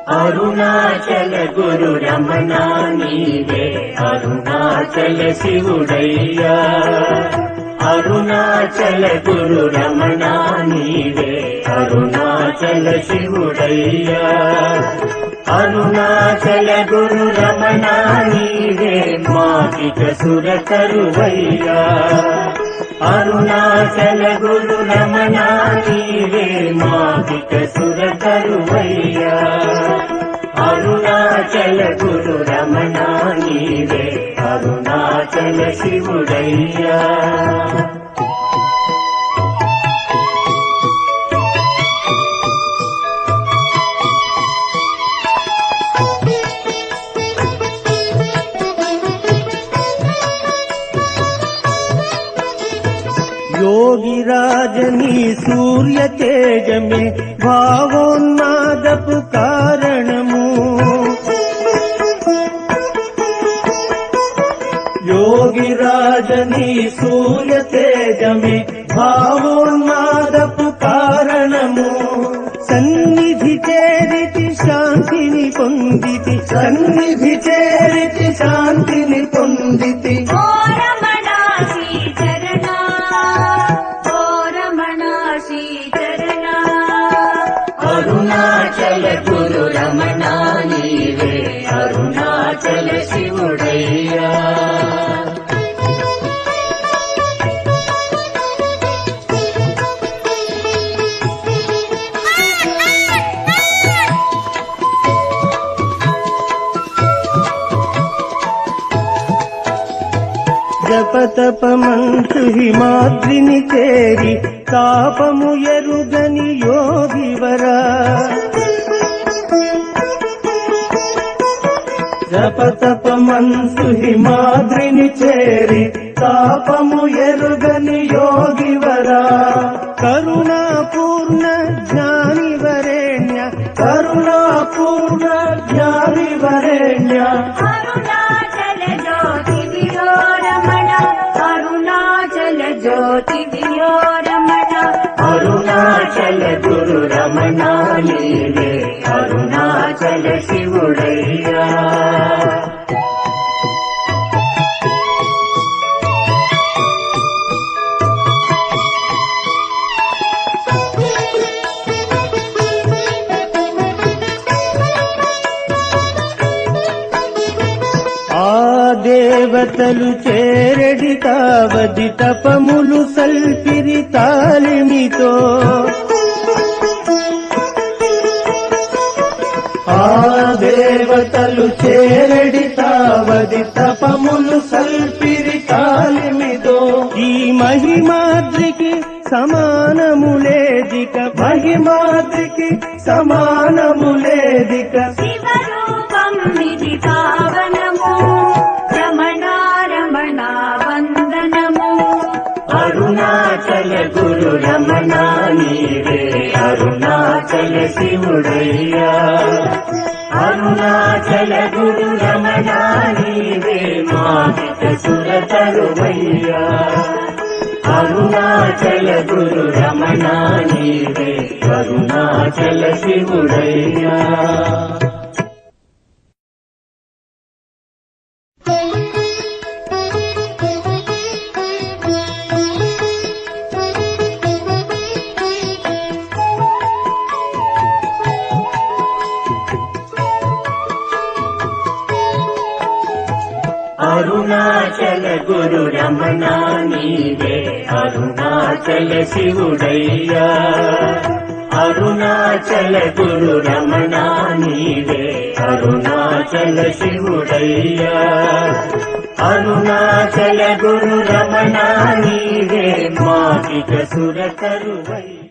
అరుణాచల గురు రమణ నీవే అరుణాచల శివుడయ్యా అరుణాచల గురు రమణ నీవే అరుణాచల శివుడయ్యా అరుణాచల గురు రమణ నీవే మాకిక సురకరువయ్యా అరుణాచల గురు రమణ నీవే మాకిక సురకరువయ్యా అరుణాచల గురు రమణ నీవే అరుణాచల శివుడయ్యా योगिराजनी सूर्य तेज में भावोन्मादपु कारणमु योगिराजनी सूर्य तेज में भावोन्मादपु कारणमु सन्निधि चेरिति शांतिनि पोंदिति सन्निधि चेरिति शांतिनि पोंदिति అరుణాచల గురు రమణ నీవే అరుణాచల శివుడయ్యా జపతపమంచు హిమాద్రిని చేరి తాపము ఎరుగని యోగివరా జపతపమంచు హిమాద్రిని చేరి తాపము ఎరుగని యోగివరా కరుణాపూర్ణ జ్ఞాని వరేణ్య కరుణాపూర్ణ జ్ఞాని వరేణ్య జ్యోతి దియో రమణ అరుణాచల గురు రమణ నీవే అరుణాచల శివుడయ్యా దేవతలు చేరడి కావది తపములు సల్పిరి తాలిమితో ఆ దేవతలు చేరడి తావది తపములు సల్పిరి తాలిమితో ఈ మహిమాద్రికి సమానములేదిక మహిమాద్రికి సమానములేదిక శివరూపం నిధి పావనము వందనము అరుణాచల గురు రమణ నీవే అరుణాచల శివుడయ్యా అరుణాచల గురు రమణ నీవే మాకిక సురకరువయ్యా అరుణాచల గురు రమణ నీవే అరుణాచల శివుడయ్యా అరుణాచల గురు రమణ నీవే అరుణాచల శివుడయ్యా అరుణాచల గురు రమణ నీవే అరుణాచల శివుడయ్యా అరుణాచల గురు రమణ నీవే మాకిక సురకరువయ్యా